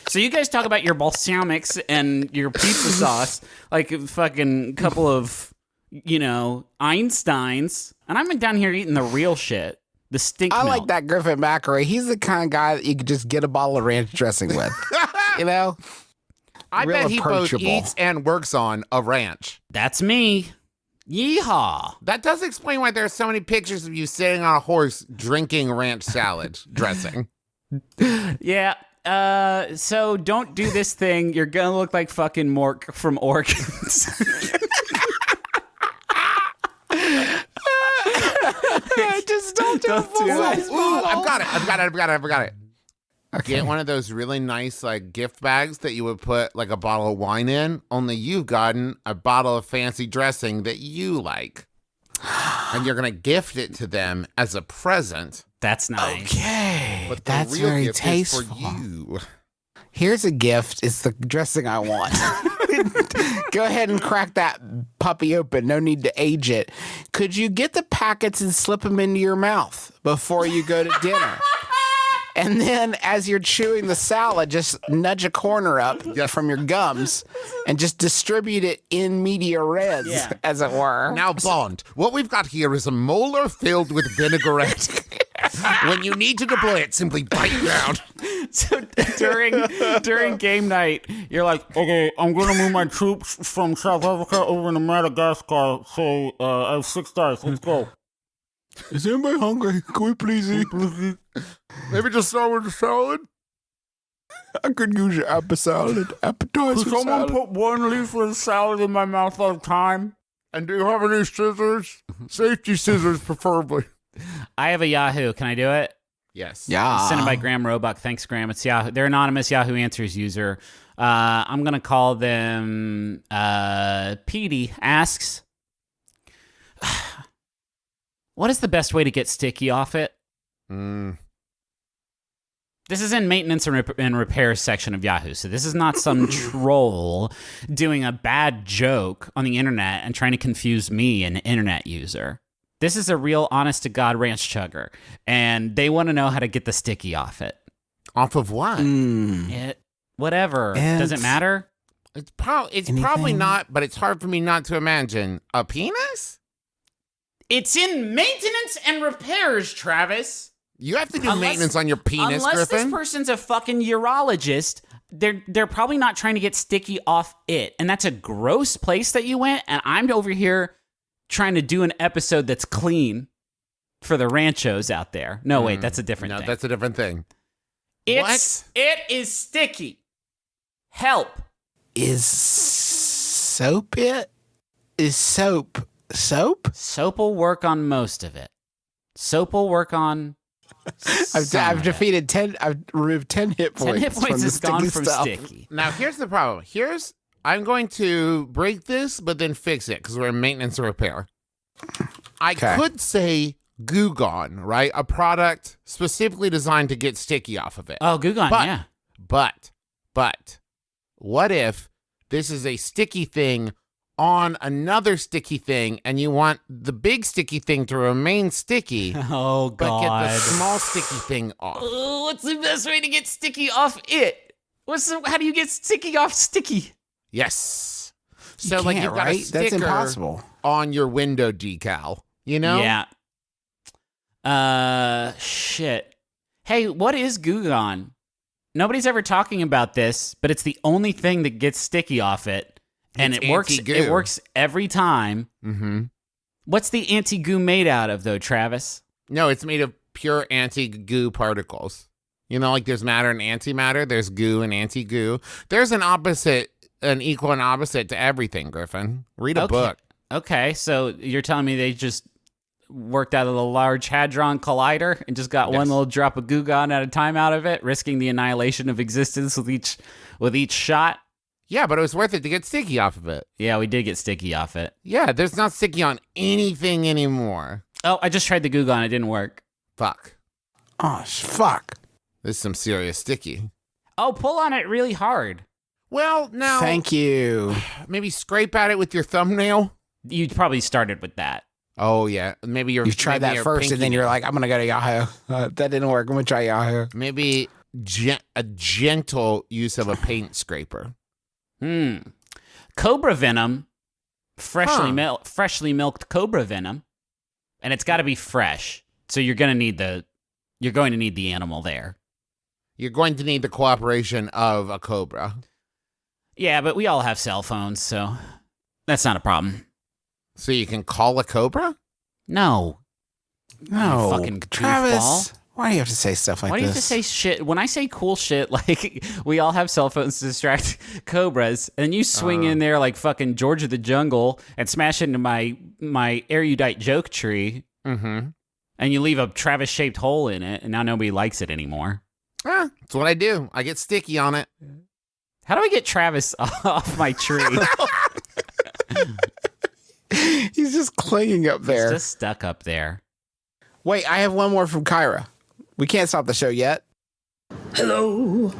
E: So you guys talk about your balsamics and your pizza sauce like a fucking couple of, Einsteins. And I'm down here eating the real shit. The stink milk.
C: Like that Griffin McElroy. He's the kind of guy that you could just get a bottle of ranch dressing with.
D: I bet he both eats and works on a ranch.
E: That's me. Yeehaw.
D: That does explain why there are so many pictures of you sitting on a horse drinking ranch salad dressing.
E: Yeah. So don't do this thing. You're going to look like fucking Mork from Organs.
C: Just don't do it.
D: Ooh, I've got it. Okay. Get one of those really nice gift bags that you would put like a bottle of wine in, only you've gotten a bottle of fancy dressing that you like. And you're going to gift it to them as a present.
E: That's nice.
C: Okay.
D: But
C: that's
D: real
C: very
D: gift
C: tasteful.
D: Is for you.
C: Here's a gift. It's the dressing I want. Go ahead and crack that puppy open. No need to age it. Could you get the packets and slip them into your mouth before you go to dinner? And then as you're chewing the salad, just nudge a corner up from your gums and just distribute it in media res, as it were.
D: Now, Bond, what we've got here is a molar filled with vinaigrette. When you need to deploy it, simply bite down.
E: So during game night, you're like, okay, I'm gonna move my troops from South Africa over to Madagascar. So I have 6 dice. Let's go.
C: Is anybody hungry? Can we please eat?
D: Maybe just start with the salad.
C: I could use your appetizer
E: Could someone
C: salad.
E: put 1 leaf of salad in my mouth at a time?
D: And do you have any scissors? Safety scissors, preferably.
E: I have a Yahoo. Can I do it?
D: Yes.
C: Yeah.
E: Sent it by Graham Roebuck. Thanks, Graham. It's Yahoo. They're anonymous Yahoo Answers user. I'm gonna call them Petey asks, what is the best way to get sticky off it? This is in maintenance and repairs section of Yahoo. So this is not some troll doing a bad joke on the internet and trying to confuse me, an internet user. This is a real honest-to-God ranch chugger, and they want to know how to get the sticky off it.
D: Off of what?
E: Whatever. Does it matter?
D: It's probably not, but it's hard for me not to imagine. A penis?
E: It's in maintenance and repairs, Travis.
D: You have to do maintenance on your penis,
E: unless
D: Griffin.
E: this person's a fucking urologist, they're probably not trying to get sticky off it. And that's a gross place that you went, and I'm over here trying to do an episode that's clean for the ranchos out there. No, wait, that's a different thing.
D: No, that's a different thing.
E: It is sticky. Help.
C: Is soap it? Is soap soap?
E: Soap will work on most of it. Soap will work on
C: I've defeated 10. I've removed 10 hit points.
E: 10 hit points
C: from the
E: is gone
C: sticky
E: from
C: stuff.
E: sticky.
D: Now, here's the problem. I'm going to break this, but then fix it because we're in maintenance and repair. I could say Goo Gone, right? A product specifically designed to get sticky off of it.
E: Oh, Goo Gone, yeah.
D: But, what if this is a sticky thing on another sticky thing, and you want the big sticky thing to remain sticky,
E: oh God,
D: but get the small sticky thing off?
E: What's the best way to get sticky off it? How do you get sticky off sticky?
D: Yes. So
C: You
D: like
C: can't,
D: you've got
C: right?
D: a sticker
C: That's impossible.
D: on your window decal, you know?
E: Yeah. Shit. Hey, what is Goo Gone? Nobody's ever talking about this, but it's the only thing that gets sticky off it. And
D: It's
E: it works.
D: anti-goo.
E: It works every time.
D: Mm-hmm.
E: What's the anti-goo made out of, though, Travis?
D: No, it's made of pure anti-goo particles. You know, like there's matter and antimatter. There's goo and anti-goo. There's an equal and opposite to everything, Griffin. Read a book.
E: Okay, so you're telling me they just worked out of the Large Hadron Collider and just got one little drop of Goo Gone at a time out of it, risking the annihilation of existence with each shot?
D: Yeah, but it was worth it to get sticky off of it.
E: Yeah, we did get sticky off it.
D: Yeah, there's not sticky on anything anymore.
E: Oh, I just tried the Goo Gone. It didn't work.
D: Fuck.
C: Oh, fuck.
D: This is some serious sticky.
E: Oh, pull on it really hard.
D: Well, now...
C: Thank you.
D: Maybe scrape at it with your thumbnail.
E: You probably started with that.
D: Oh, yeah. Maybe
C: You tried that first, and then you're like, I'm going to go to Yahoo. That didn't work. I'm going to try Yahoo.
D: Maybe a gentle use of a paint scraper.
E: Cobra venom, freshly milked cobra venom, and it's got to be fresh. So you're going to need the animal there.
D: You're going to need the cooperation of a cobra.
E: Yeah, but we all have cell phones, so that's not a problem.
D: So you can call a cobra?
E: No.
C: No,
E: fucking
C: Travis.
E: goofball.
C: Why do you have to say stuff like this?
E: Why do you have to say shit? When I say cool shit, like, we all have cell phones to distract cobras, and you swing in there like fucking George of the Jungle and smash into my erudite joke tree, and you leave a Travis-shaped hole in it, and now nobody likes it anymore.
D: Yeah, that's what I do. I get sticky on it.
E: How do I get Travis off my tree?
C: He's just clinging up there.
E: He's just stuck up there.
C: Wait, I have one more from Kyra. We can't stop the show yet.
P: Hello,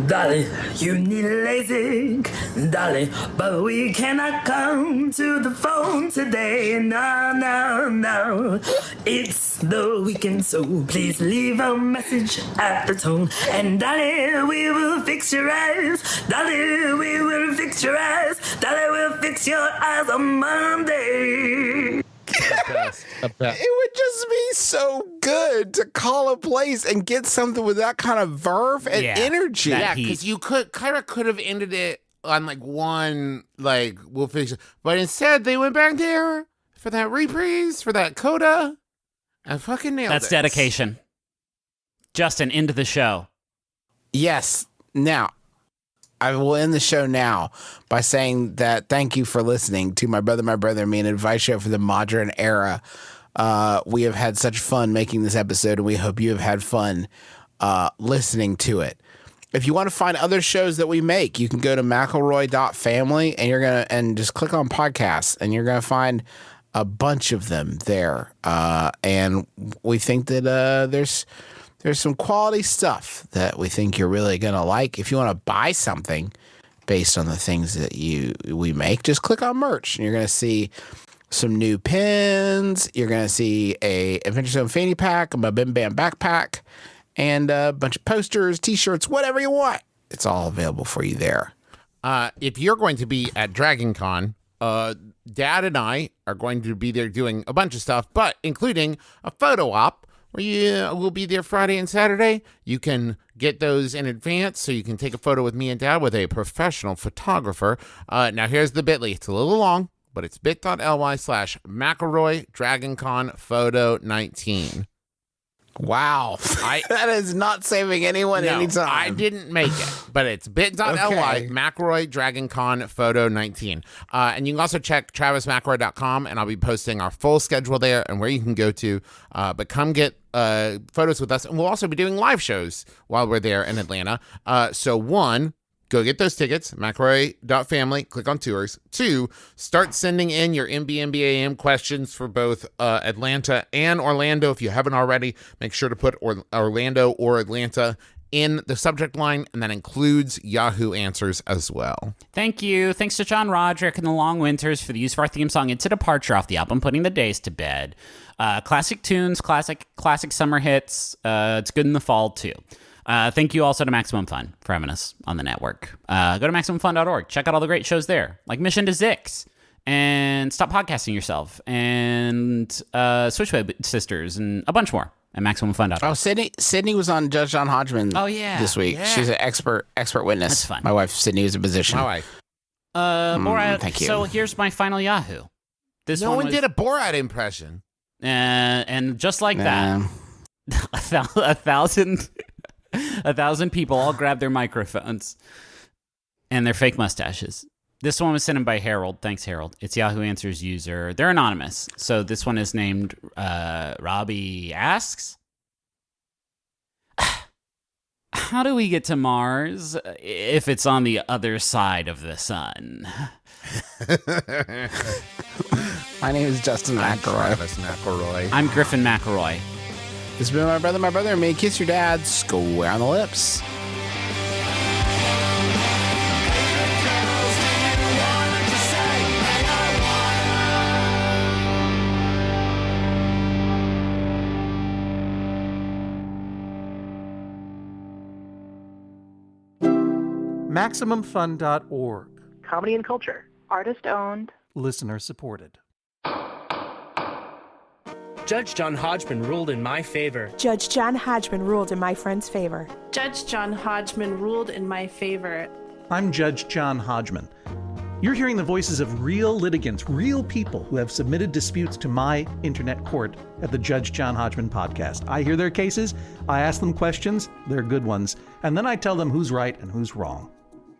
P: darling, you need a Lasik, darling, but we cannot come to the phone today. No. It's the weekend, so please leave a message at the tone. And darling, we will fix your eyes. Darling, we will fix your eyes. Darling, we'll fix your eyes on Monday.
C: It would just be so good to call a place and get something with that kind of verve and energy.
D: Yeah, because Kyra could have ended it on like one, like, we'll fix it. But instead, they went back there for that reprise, for that coda, and fucking nailed it.
E: That's dedication. Justin, into the show.
C: Yes. Now, I will end the show now by saying that thank you for listening to My Brother, and Me, an advice show for the modern era. We have had such fun making this episode, and we hope you have had fun listening to it. If you want to find other shows that we make, you can go to McElroy.family and just click on podcasts, and you're gonna find a bunch of them there. And we think that there's some quality stuff that we think you're really gonna like. If you want to buy something based on the things that we make, just click on merch, and you're gonna see some new pins. You're gonna see a Adventure Zone fanny pack, a MBMBaM backpack, and a bunch of posters, T-shirts, whatever you want. It's all available for you there.
D: If you're going to be at Dragon Con, Dad and I are going to be there doing a bunch of stuff, but including a photo op. We'll be there Friday and Saturday. You can get those in advance so you can take a photo with me and Dad with a professional photographer. Now, here's the bit.ly. It's a little long, but it's bit.ly/McElroy DragonCon Photo 19.
C: Wow. That is not saving anyone any time.
D: I didn't make it, but it's bit.ly McElroy DragonCon Photo 19. And you can also check travismcElroy.com, and I'll be posting our full schedule there and where you can go to. But come get photos with us, and we'll also be doing live shows while we're there in Atlanta. So one, go get those tickets, McElroy.family, click on tours. 2, start sending in your MBMBaM questions for both Atlanta and Orlando. If you haven't already, make sure to put Orlando or Atlanta in the subject line, and that includes Yahoo Answers as well.
E: Thank you. Thanks to John Roderick and the Long Winters for the use of our theme song, It's a Departure, off the album Putting the Days to Bed. Classic tunes, classic summer hits. It's good in the fall, too. Thank you also to Maximum Fun for having us on the network. Go to MaximumFun.org. Check out all the great shows there, like Mission to Zix, and Stop Podcasting Yourself, and Switchway Sisters, and a bunch more at MaximumFun.org.
C: Oh, Sydney was on Judge John Hodgman this week.
E: Yeah.
C: She's an expert witness.
E: That's fun.
C: My wife, Sydney, is a physician.
D: My wife.
E: Borat,
C: thank you.
E: So here's my final Yahoo.
D: No one did a Borat impression.
E: And just like that, 1,000 people all grabbed their microphones and their fake mustaches. This one was sent in by Harold. Thanks, Harold. It's Yahoo Answers user. They're anonymous. So this one is named Robbie Asks, how do we get to Mars if it's on the other side of the sun?
C: My name is Justin McElroy.
D: Travis McElroy.
E: I'm Griffin McElroy.
C: This has been My Brother, and Me. Kiss your dad square on the lips.
Q: MaximumFun.org.
R: Comedy and culture. Artist owned.
Q: Listener supported.
S: Judge John Hodgman ruled in my favor.
T: Judge John Hodgman ruled in my friend's favor.
U: Judge John Hodgman ruled in my favor.
Q: I'm Judge John Hodgman. You're hearing the voices of real litigants, real people who have submitted disputes to my internet court at the Judge John Hodgman podcast. I hear their cases, I ask them questions, they're good ones, and then I tell them who's right and who's wrong.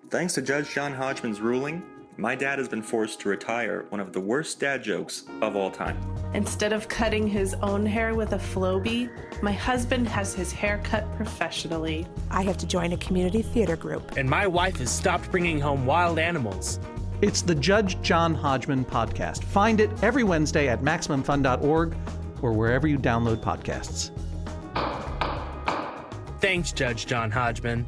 V: Thanks to Judge John Hodgman's ruling, my dad has been forced to retire one of the worst dad jokes of all time.
U: Instead of cutting his own hair with a Flowbee, my husband has his hair cut professionally.
T: I have to join a community theater group.
S: And my wife has stopped bringing home wild animals.
Q: It's the Judge John Hodgman podcast. Find it every Wednesday at MaximumFun.org or wherever you download podcasts.
S: Thanks, Judge John Hodgman.